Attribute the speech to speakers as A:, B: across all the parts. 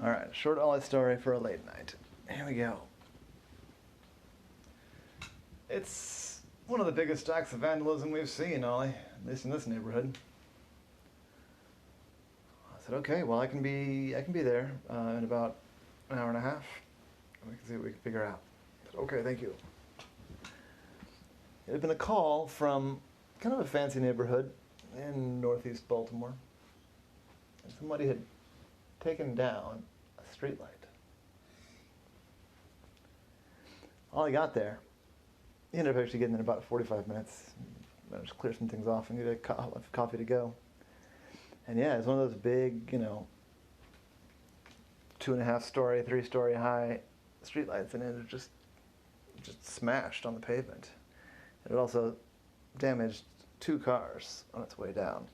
A: Alright, short Ollie story for a late night. Here we go. It's one of the biggest acts of vandalism we've seen, Ollie, at least in this neighborhood. I said, okay, well I can be there in about an hour and a half. We can see what we can figure out. I said, okay, thank you. It had been a call from kind of a fancy neighborhood in northeast Baltimore. And somebody had taken down a streetlight. Ollie got there. He ended up actually getting in about 45 minutes. Managed to clear some things off and get a coffee to go. And yeah, it's one of those big, 2.5 story, 3 story high streetlights, and it just smashed on the pavement. It also damaged 2 cars on its way down.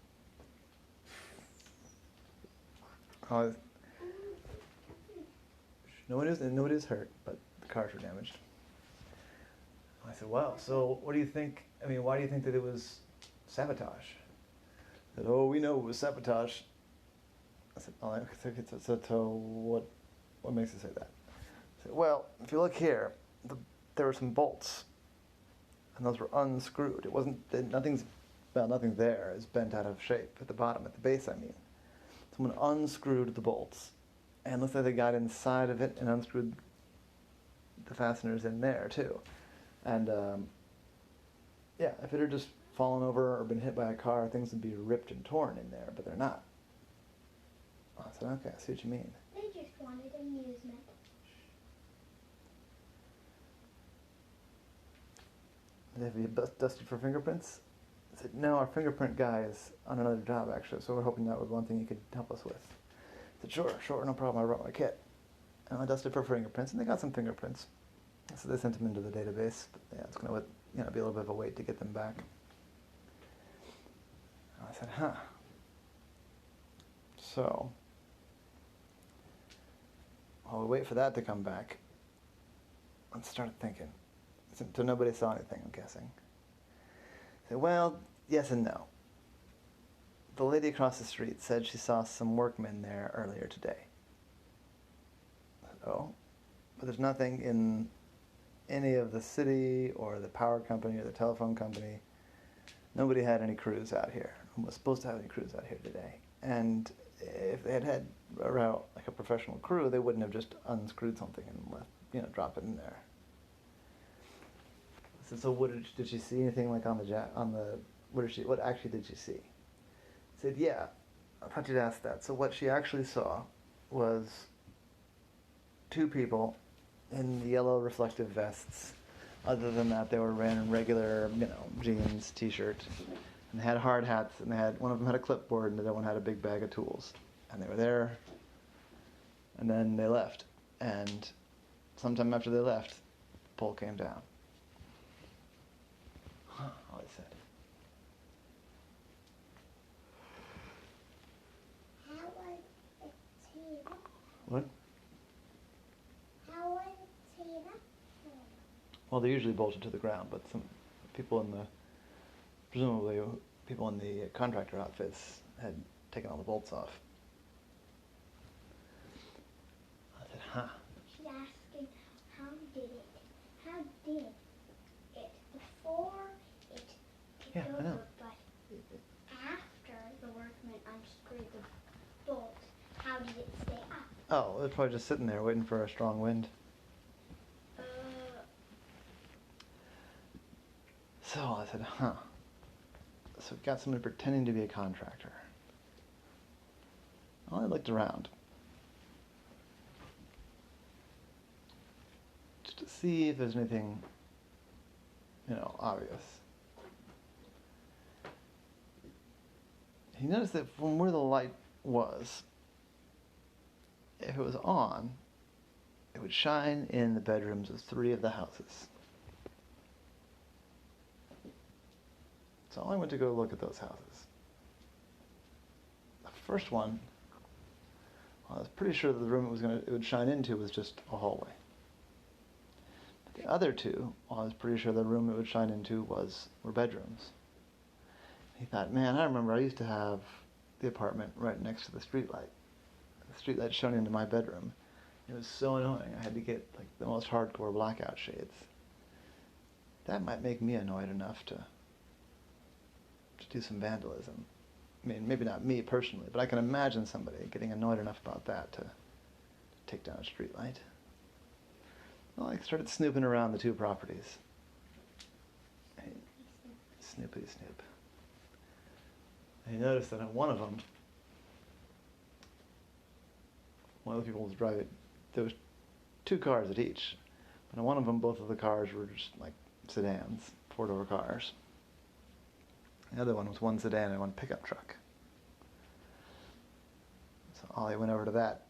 A: Nobody was hurt, but the cars were damaged. I said, well, so what do you think? I mean, why do you think that it was sabotage? I said, oh, we know it was sabotage. I said, oh, so what makes you say that? I said, well, if you look here, there were some bolts, and those were unscrewed. It wasn't, nothing there is bent out of shape at the bottom, at the base, I mean. Someone unscrewed the bolts, and looks like they got inside of it and unscrewed the fasteners in there, too. And, yeah, if it had just fallen over or been hit by a car, things would be ripped and torn in there, but they're not. I said, okay, I see what you mean.
B: They just wanted amusement.
A: Have you dusted for fingerprints? I said, no, our fingerprint guy is on another job, actually, so we're hoping that was one thing you could help us with. I said, sure, no problem, I brought my kit. And I dusted for fingerprints, and they got some fingerprints. So they sent them into the database, but yeah, it's going to be a little bit of a wait to get them back. And I said, huh. So, while we wait for that to come back, I started thinking. So nobody saw anything, I'm guessing. I said, well, yes and no. The lady across the street said she saw some workmen there earlier today. I said, oh, but there's nothing in any of the city or the power company or the telephone company. Nobody had any crews out here. Was supposed to have any crews out here today. And if they had like a professional crew, they wouldn't have just unscrewed something and left, drop it in there. So what did she see anything like on the what actually did she see? I said, yeah, I thought you'd ask that. So what she actually saw was 2 people in yellow reflective vests. Other than that, they were wearing regular, jeans, t-shirt, and they had hard hats, and one of them had a clipboard, and the other one had a big bag of tools. And they were there, and then they left. And sometime after they left, the pole came down. Ollie said.
B: How was it seen?
A: What?
B: How was it seen?
A: Well, they're usually bolted to the ground, but some people presumably people in the contractor outfits had taken all the bolts off. I said, huh.
B: She's asking, how did it before it tipped
A: Yeah, I know.
B: over, but after the workman unscrewed the bolt, how did it stay up?
A: Oh, it was probably just sitting there waiting for a strong wind. So I said, huh. So we got somebody pretending to be a contractor. Well, I looked around. Just to see if there's anything, obvious. He noticed that from where the light was, if it was on, it would shine in the bedrooms of 3 of the houses. So I went to go look at those houses. The first one, I was pretty sure that the room it would shine into was just a hallway. But the other 2, I was pretty sure the room it would shine into were bedrooms. He thought, man, I remember I used to have the apartment right next to the streetlight. streetlight shone into my bedroom. It was so annoying. I had to get like the most hardcore blackout shades. That might make me annoyed enough to do some vandalism. I mean, maybe not me personally, but I can imagine somebody getting annoyed enough about that to take down a streetlight. Well, I started snooping around the two properties. Snoopity snoop. I noticed that on one of them, one of the people was driving, there was two cars at each. And on one of them, both of the cars were just like sedans, four-door cars. The other one was one sedan and one pickup truck. So Ollie went over to that.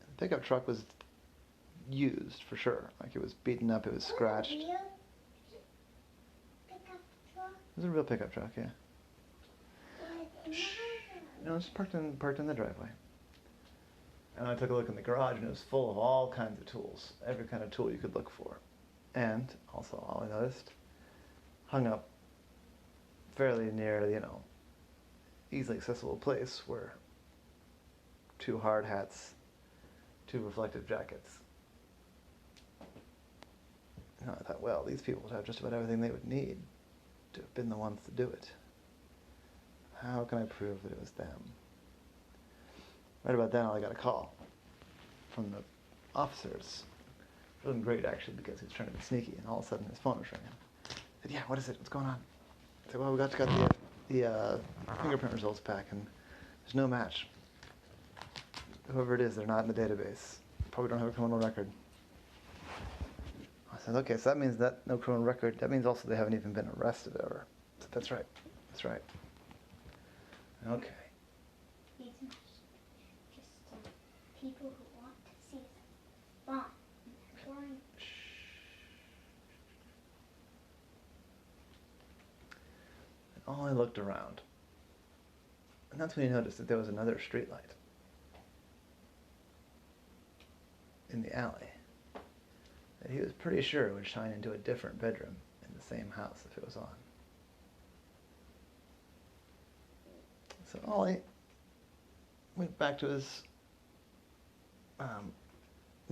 A: The pickup truck was used for sure. Like it was beaten up, it was scratched. It was a real pickup truck, yeah. No, it's parked in the driveway. And I took a look in the garage, and it was full of all kinds of tools, every kind of tool you could look for. And also, all I noticed, hung up fairly near, easily accessible place were two hard hats, two reflective jackets. And I thought, well, these people would have just about everything they would need to have been the ones to do it. How can I prove that it was them? Right about then, I got a call from the officers. It wasn't great, actually, because he was trying to be sneaky, and all of a sudden his phone was ringing. I said, yeah, what is it? What's going on? I said, well, we got the fingerprint results back, and there's no match. Whoever it is, they're not in the database. Probably don't have a criminal record. I said, okay, so that means that no criminal record. That means also they haven't even been arrested ever. I said, that's right. That's right. Okay.
B: Need some just some people who want to see some fun. Boring.
A: And Ollie looked around. And that's when he noticed that there was another streetlight in the alley that he was pretty sure would shine into a different bedroom in the same house if it was on. So Ollie went back to his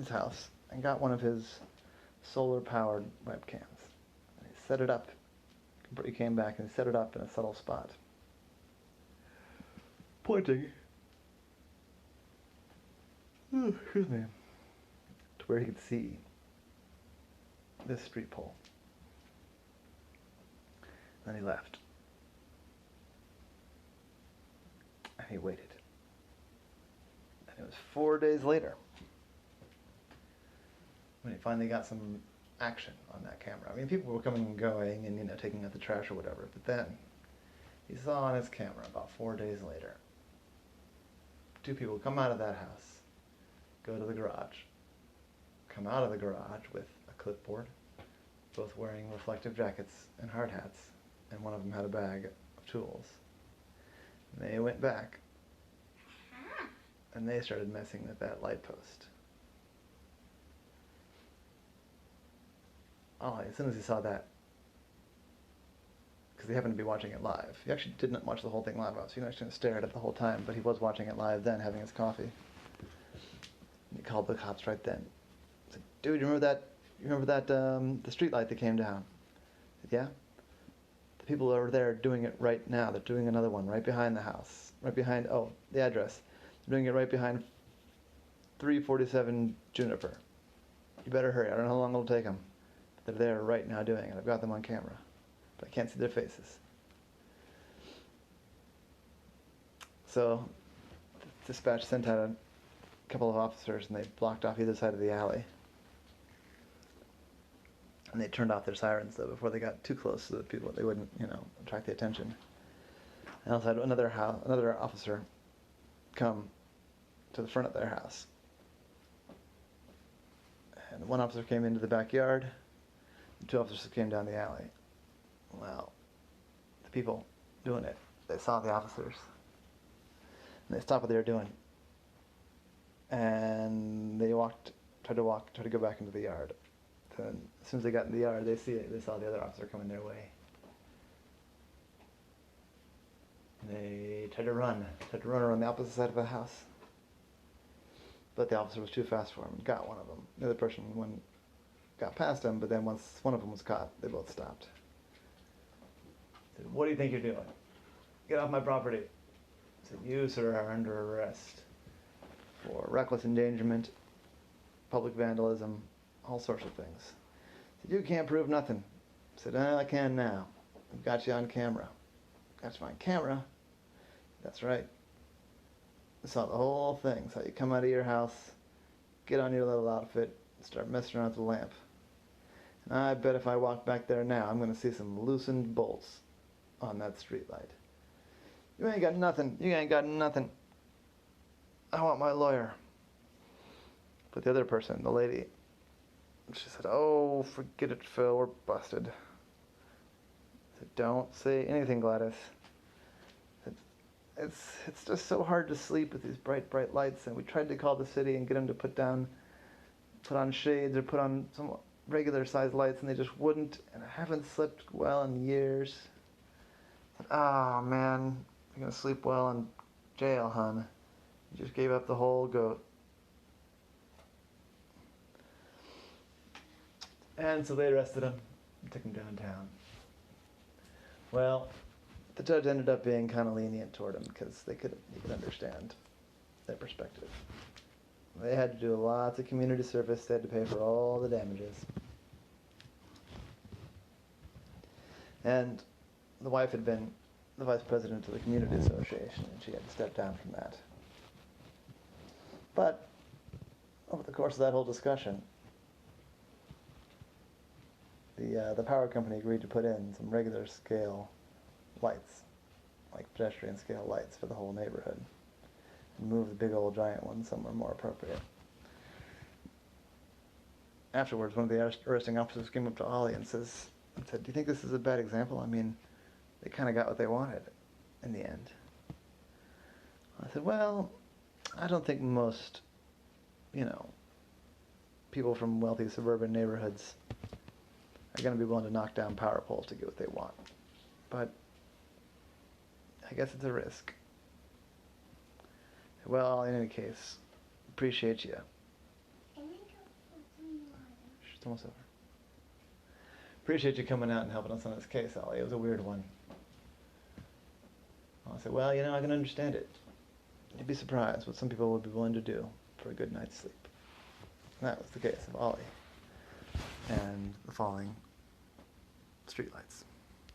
A: house and got one of his solar-powered webcams. And he set it up. He came back and set it up in a subtle spot, pointing, excuse me, to where he could see this street pole. Then he left. And he waited. And it was 4 days later when he finally got some action on that camera. I mean, people were coming and going and, taking out the trash or whatever. But then he saw on his camera about 4 days later, two people come out of that house, go to the garage, come out of the garage with a clipboard, both wearing reflective jackets and hard hats, and one of them had a bag of tools. And they went back, and they started messing with that light post. Ollie, as soon as he saw that, because he happened to be watching it live. He actually did not watch the whole thing live, so he actually stared at it the whole time, but he was watching it live then, having his coffee. And he called the cops right then. He said, dude, you remember that, the street light that came down? I said, yeah? The people over there are doing it right now. They're doing another one right behind the house. Right behind, the address. They're doing it right behind 347 Juniper. You better hurry. I don't know how long it'll take them. They're there right now doing it. I've got them on camera, but I can't see their faces. So, dispatch sent out a couple of officers, and they blocked off either side of the alley. And they turned off their sirens, though, before they got too close to the people. They wouldn't, attract the attention. And also had another officer come to the front of their house. And one officer came into the backyard. And two officers came down the alley. Well, the people doing it, they saw the officers. And they stopped what they were doing. And they tried to go back into the yard. Then, as soon as they got in the yard, they saw the other officer coming their way. And they tried to run around the opposite side of the house. but the officer was too fast for him and got one of them. The other person got past him, but then once one of them was caught, they both stopped. I said, "What do you think you're doing? Get off my property." I said, "You, sir, are under arrest for reckless endangerment, public vandalism, all sorts of things." I said, "You can't prove nothing." I said, "I can now. I've got you on camera." "Got you on camera?" "That's right. I saw the whole thing. Saw you come out of your house, get on your little outfit, and start messing around with the lamp. And I bet if I walk back there now, I'm going to see some loosened bolts on that streetlight." "You ain't got nothing. You ain't got nothing. I want my lawyer." But the other person, the lady, she said, "Oh, forget it, Phil. We're busted." I said, "Don't say anything, Gladys. It's just so hard to sleep with these bright, bright lights. And we tried to call the city and get them to put on shades or put on some regular sized lights, and they just wouldn't. And I haven't slept well in years." I said, "Oh, man, you're going to sleep well in jail, hon. You just gave up the whole goat." And so they arrested him and took him downtown. Well, the judge ended up being kind of lenient toward him because he could understand their perspective. They had to do lots of community service. They had to pay for all the damages. And the wife had been the vice president of the community association, and she had to step down from that. But over the course of that whole discussion, the power company agreed to put in some regular scale lights, like pedestrian scale lights for the whole neighborhood, and move the big old giant ones somewhere more appropriate. Afterwards, one of the arresting officers came up to Ollie and said, "Do you think this is a bad example? I mean, they kind of got what they wanted in the end." I said, "Well, I don't think most, people from wealthy suburban neighborhoods are going to be willing to knock down power poles to get what they want. But I guess it's a risk." "Well, in any case, appreciate you." It's almost over. "Appreciate you coming out and helping us on this case, Ollie. It was a weird one." I said, "Well, I can understand it. You'd be surprised what some people would be willing to do for a good night's sleep." And that was the case of Ollie and the falling streetlights.